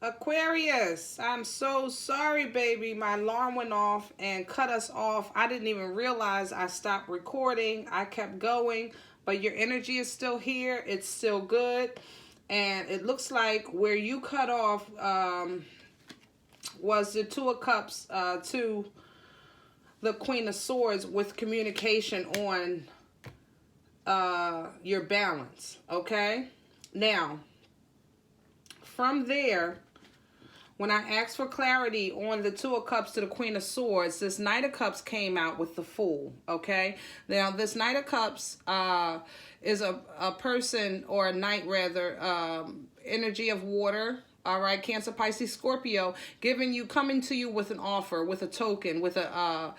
Aquarius, I'm so sorry, baby. My alarm went off and cut us off. I didn't even realize I stopped recording. I kept going, but your energy is still here. It's still good. And it looks like where you cut off was the Two of Cups to the Queen of Swords with communication on your balance, okay? Now, from there, when I asked for clarity on the Two of Cups to the Queen of Swords, this Knight of Cups came out with the Fool, okay? Now, this Knight of Cups is a person, or a knight rather, energy of water, all right? Cancer, Pisces, Scorpio, coming to you with an offer, with a token, with a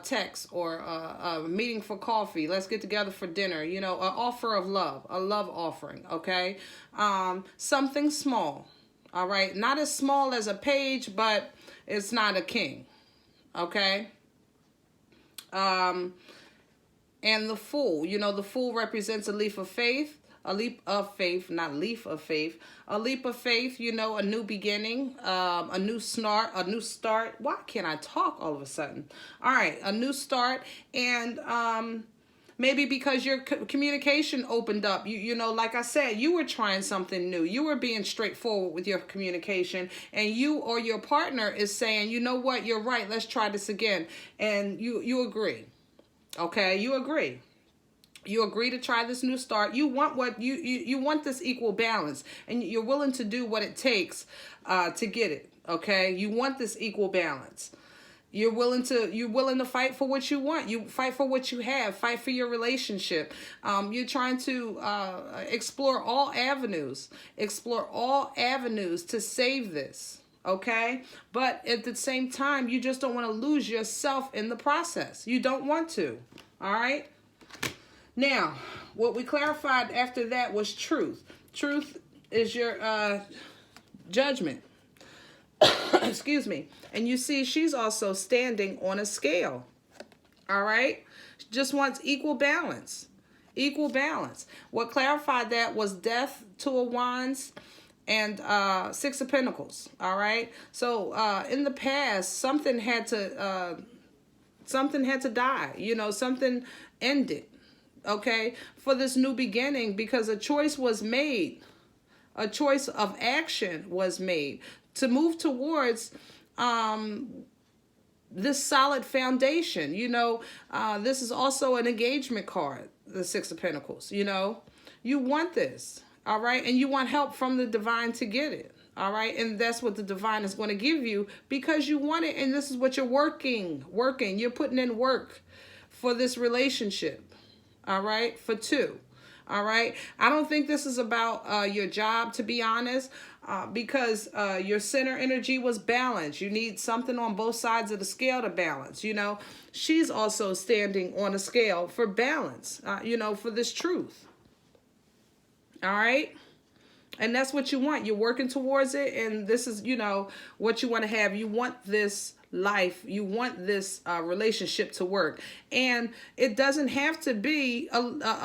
text, or a meeting for coffee. Let's get together for dinner. You know, an offer of love, a love offering, okay? Something small. All right, not as small as a page, but it's not a king, okay? And the Fool, you know, the Fool represents a leap of faith, a leap of faith, not leaf of faith, a leap of faith, you know, a new beginning, a new start. Why can't I talk all of a sudden? All right, a new start, and maybe because your communication opened up. You know, like I said, you were trying something new. You were being straightforward with your communication, and you or your partner is saying, you know what, you're right, let's try this again. And you agree. Okay, you agree. You agree to try this new start. You want what you want, this equal balance, and you're willing to do what it takes to get it. Okay, you want this equal balance. You're willing to fight for what you want. You fight for what you have. Fight for your relationship. You're trying to explore all avenues. Explore all avenues to save this. Okay? But at the same time, you just don't want to lose yourself in the process. You don't want to. All right? Now, what we clarified after that was truth. Truth is your judgment. Excuse me. And you see, she's also standing on a scale. All right? She just wants equal balance. Equal balance. What clarified that was Death, Two of Wands, and Six of Pentacles. All right? So in the past, something had to die. You know, something ended. Okay? For this new beginning, because a choice was made. A choice of action was made to move towards this solid foundation. You know, this is also an engagement card, the Six of Pentacles. You know, you want this, all right? And you want help from the divine to get it, all right? And that's what the divine is going to give you because you want it, and this is what you're working. You're putting in work for this relationship, all right, for two. All right. I don't think this is about your job, to be honest, because your center energy was balanced. You need something on both sides of the scale to balance. You know, she's also standing on a scale for balance, you know, for this truth. All right. And that's what you want. You're working towards it. And this is, you know, what you want to have. You want this life, you want this relationship to work, and it doesn't have to be a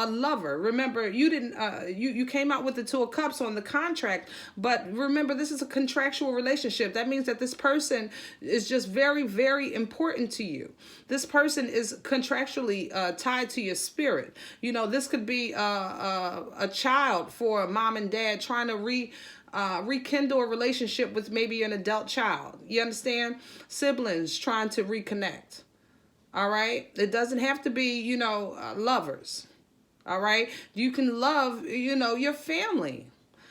lover. Remember, you didn't you came out with the Two of Cups on the contract, but remember, this is a contractual relationship. That means that this person is just very, very important to you. This person is contractually tied to your spirit. You know, this could be a child for mom and dad trying to rekindle a relationship with maybe an adult child. You understand? Siblings trying to reconnect. All right? It doesn't have to be, you know, lovers. All right? You can love, you know, your family.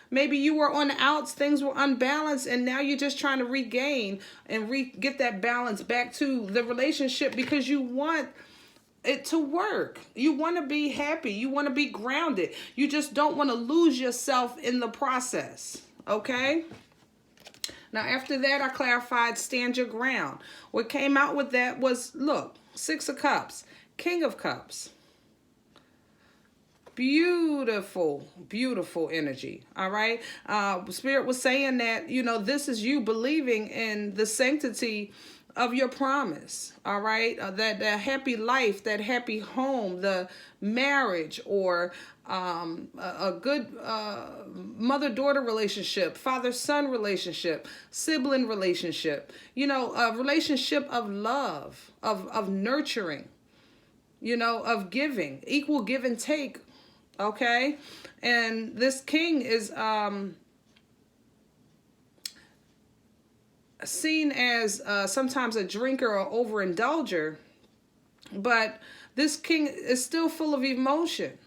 Maybe you were on the outs, things were unbalanced, and now you're just trying to regain and get that balance back to the relationship because you want it to work. You want to be happy. You want to be grounded. You just don't want to lose yourself in the process. Okay? Now, after that, I clarified stand your ground. What came out with that was, look, Six of Cups, King of Cups. Beautiful, beautiful energy. All right? Spirit was saying that, you know, this is you believing in the sanctity of your promise, all right? That happy life, that happy home, the marriage, or a good mother-daughter relationship, father-son relationship, sibling relationship, you know, a relationship of love, of nurturing, you know, of giving, equal give and take, okay? And this king is seen as sometimes a drinker or overindulger, but this king is still full of emotion.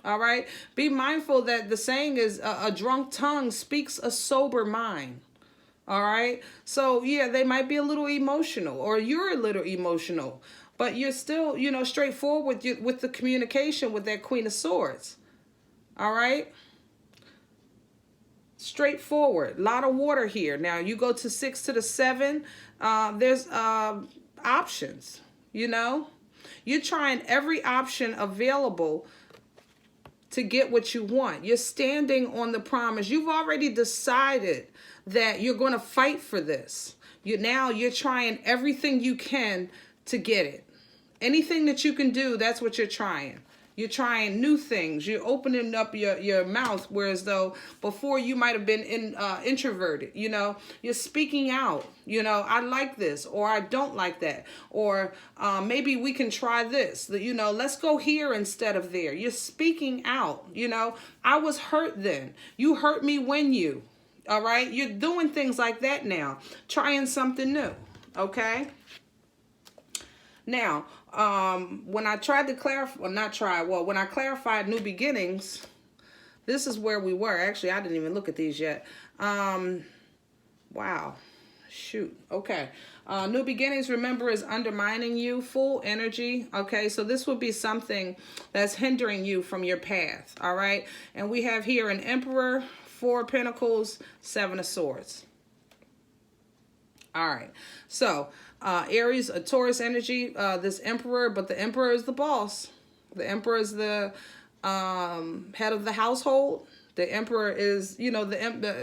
All right. Be mindful that the saying is a drunk tongue speaks a sober mind. All right. So, yeah, they might be a little emotional, or you're a little emotional, but you're still, you know, straightforward with the communication with that Queen of Swords. All right. Straightforward. A lot of water here. Now, you go to 6 to the 7. There's options, you know. You're trying every option available to get what you want. You're standing on the promise. You've already decided that you're going to fight for this. You're trying everything you can to get it. Anything that you can do, that's what you're trying. You're trying new things. You're opening up your mouth, whereas though before you might have been introverted, you know. You're speaking out, you know, I like this, or I don't like that, or maybe we can try this, you know, let's go here instead of there. You're speaking out, you know. I was hurt then. You hurt me when you, all right? You're doing things like that now, trying something new, okay? Now, when I tried to clarify, when I clarified new beginnings, this is where we were. Actually, I didn't even look at these yet. Wow. Shoot. Okay. New beginnings, remember, is undermining you, full energy. Okay. So this would be something that's hindering you from your path. All right. And we have here an Emperor, 4 of Pentacles, 7 of Swords. All right. So, Aries, a Taurus energy, this Emperor, but the Emperor is the boss. The Emperor is the head of the household. The Emperor is, you know,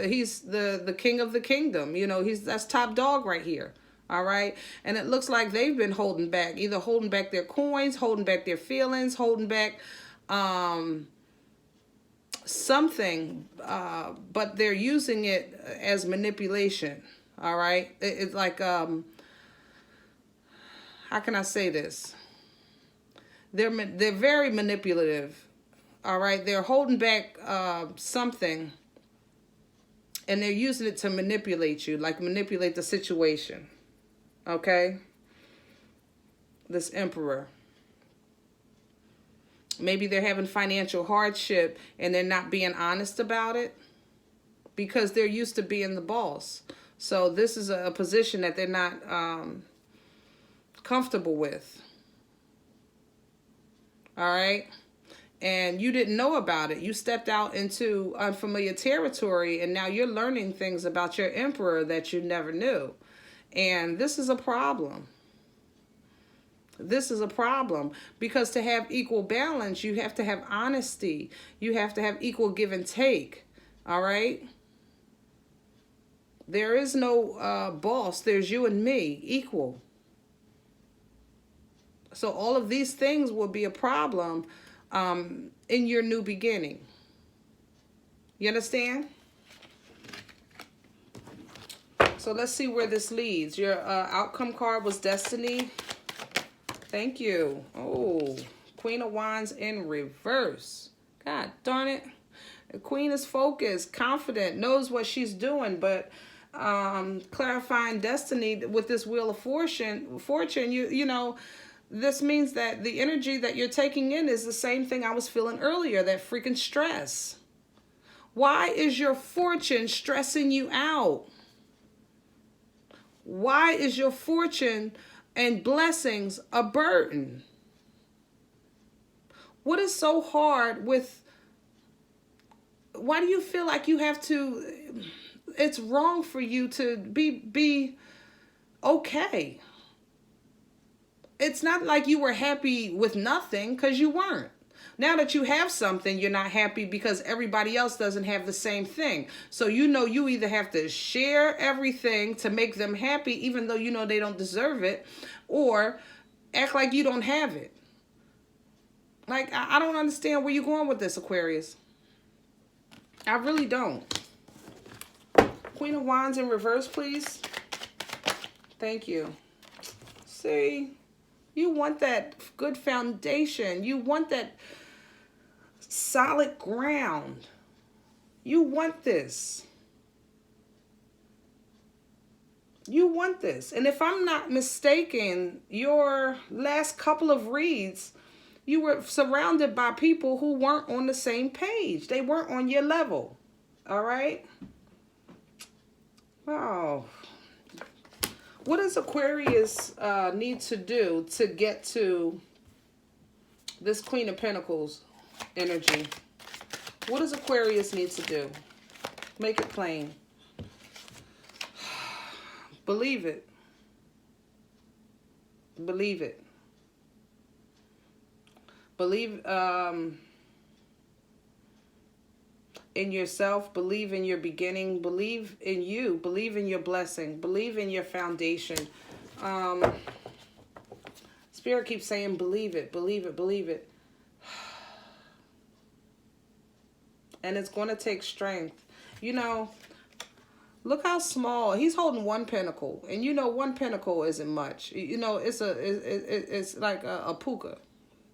he's the king of the kingdom. You know, that's top dog right here. All right. And it looks like they've been holding back, either holding back their coins, holding back their feelings, holding back something, but they're using it as manipulation. All right. It's like, how can I say this? They're very manipulative. All right. They're holding back something, and they're using it to manipulate you, like manipulate the situation. Okay. This Emperor. Maybe they're having financial hardship and they're not being honest about it because they're used to being the boss. So this is a position that they're not comfortable with. All right. And you didn't know about it. You stepped out into unfamiliar territory, and now you're learning things about your Emperor that you never knew. And this is a problem. This is a problem because to have equal balance, you have to have honesty. You have to have equal give and take. All right. There is no boss. There's you and me, equal. So all of these things will be a problem in your new beginning. You understand? So let's see where this leads. Your outcome card was Destiny. Thank you. Oh, Queen of Wands in reverse. God darn it. The Queen is focused, confident, knows what she's doing, but clarifying destiny with this Wheel of Fortune, you know, this means that the energy that you're taking in is the same thing I was feeling earlier, that freaking stress. Why is your fortune stressing you out? Why is your fortune and blessings a burden? What is so hard with, why do you feel like you have to, it's wrong for you to be okay? It's not like you were happy with nothing, because you weren't. Now that you have something, you're not happy because everybody else doesn't have the same thing. So you know you either have to share everything to make them happy, even though you know they don't deserve it, or act like you don't have it. Like, I don't understand where you're going with this, Aquarius. I really don't. Queen of Wands in reverse, please. Thank you. See, you want that good foundation. You want that solid ground. You want this. You want this. And if I'm not mistaken, your last couple of reads, you were surrounded by people who weren't on the same page. They weren't on your level. All right? Oh. What does Aquarius need to do to get to this Queen of Pentacles energy? What does Aquarius need to do? Make it plain. Believe it. Believe it. Believe in yourself. Believe in your beginning. Believe in you. Believe in your blessing. Believe in your foundation. Spirit keeps saying, believe it, believe it, believe it. And it's going to take strength. You know, look how small. He's holding one pentacle. And you know, one pentacle isn't much. You know, it's like a puka.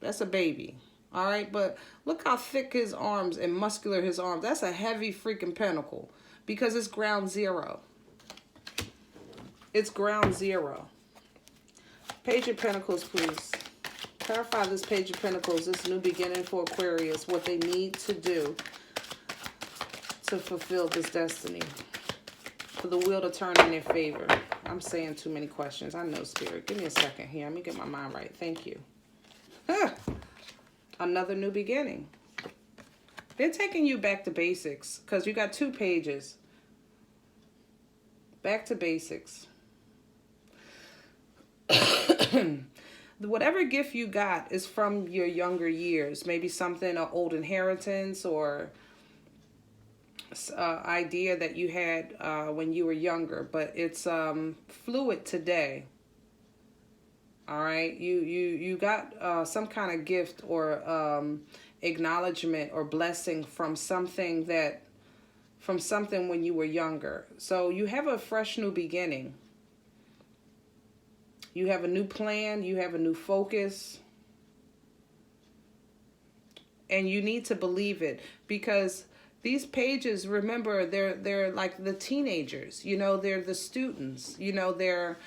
That's a baby. All right, but look how thick his arms and muscular his arms. That's a heavy freaking pentacle because it's ground zero. It's ground zero. Page of Pentacles, please. Clarify this Page of Pentacles, this new beginning for Aquarius, what they need to do to fulfill this destiny, for the wheel to turn in their favor. I'm saying too many questions. I know, Spirit. Give me a second here. Let me get my mind right. Thank you. Another new beginning. They're taking you back to basics because you got 2 pages. Back to basics. Whatever gift you got is from your younger years. Maybe something, an old inheritance or idea that you had when you were younger. But it's fluid today. All right, you got some kind of gift or acknowledgement or blessing from something when you were younger. So you have a fresh new beginning. You have a new plan. You have a new focus. And you need to believe it because these pages, remember, they're like the teenagers. You know, they're the students. You know, they're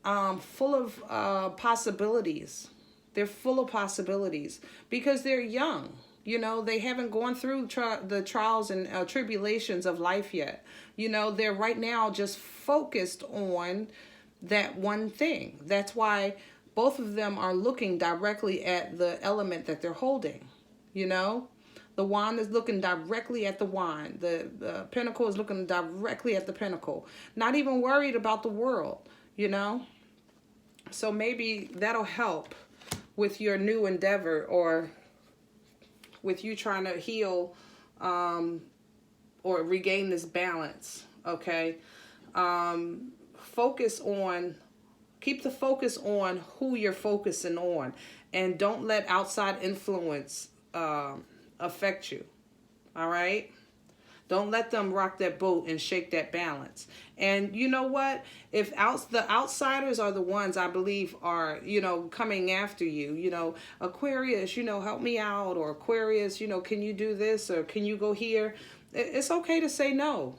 full of possibilities. They're full of possibilities because they're young. You know, they haven't gone through the trials and tribulations of life yet. You know, they're right now just focused on that one thing. That's why both of them are looking directly at the element that they're holding. You know, the wand is looking directly at the wand. The pentacle is looking directly at the pentacle. Not even worried about the world, you know. So maybe that'll help with your new endeavor or with you trying to heal or regain this balance, okay? Keep the focus on who you're focusing on and don't let outside influence affect you, all right? Don't let them rock that boat and shake that balance. And you know what? If the outsiders are the ones I believe are, you know, coming after you, you know, Aquarius, you know, help me out, or Aquarius, you know, can you do this, or can you go here? It's okay to say no.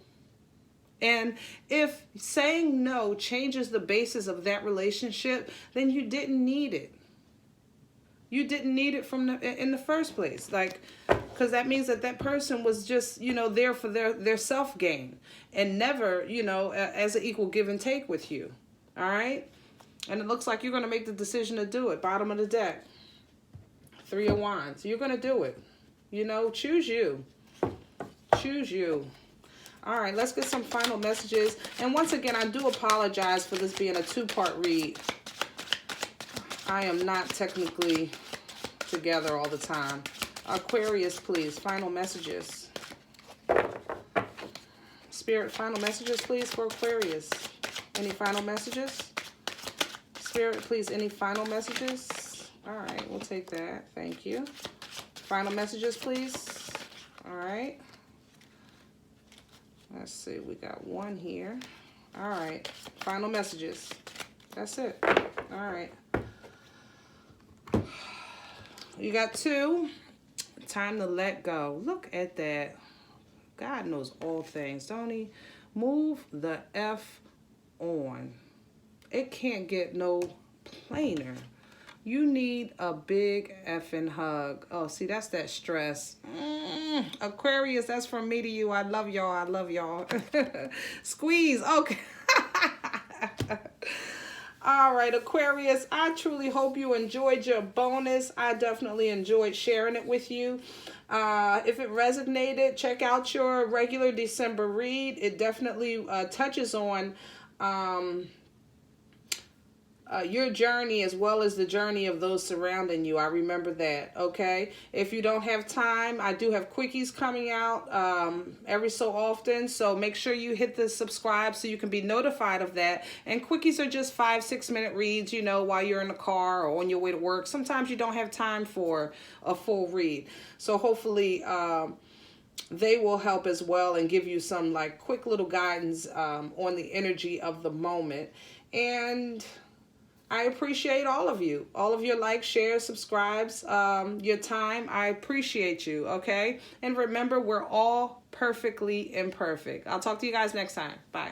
And if saying no changes the basis of that relationship, then you didn't need it. You didn't need it in the first place. Like, because that means that person was just, you know, there for their self-gain and never, you know, as an equal give and take with you. All right? And it looks like you're going to make the decision to do it. Bottom of the deck. 3 of Wands. You're going to do it. You know, choose you. Choose you. All right, let's get some final messages. And once again, I do apologize for this being a 2-part read. I am not technically together all the time. Aquarius, please. Final messages. Spirit, final messages, please, for Aquarius. Any final messages? Spirit, please, any final messages? All right, we'll take that. Thank you. Final messages, please. All right. Let's see. We got one here. All right. Final messages. That's it. All right. You got two. Time to let go. Look at that. God knows all things, don't he? Move the F on. It can't get no plainer. You need a big effing hug. Oh, see, that's that stress. Aquarius, that's from me to you. I love y'all. I love y'all. Squeeze. Okay. All right, Aquarius, I truly hope you enjoyed your bonus. I definitely enjoyed sharing it with you. If it resonated, check out your regular December read. It definitely touches on your journey as well as the journey of those surrounding you. I remember that, okay? If you don't have time, I do have quickies coming out every so often, so make sure you hit the subscribe so you can be notified of that. And quickies are just 5-6 minute reads, you know, while you're in the car or on your way to work. Sometimes you don't have time for a full read, so hopefully they will help as well and give you some like quick little guidance on the energy of the moment. And I appreciate all of you. All of your likes, shares, subscribes, your time. I appreciate you, okay? And remember, we're all perfectly imperfect. I'll talk to you guys next time. Bye.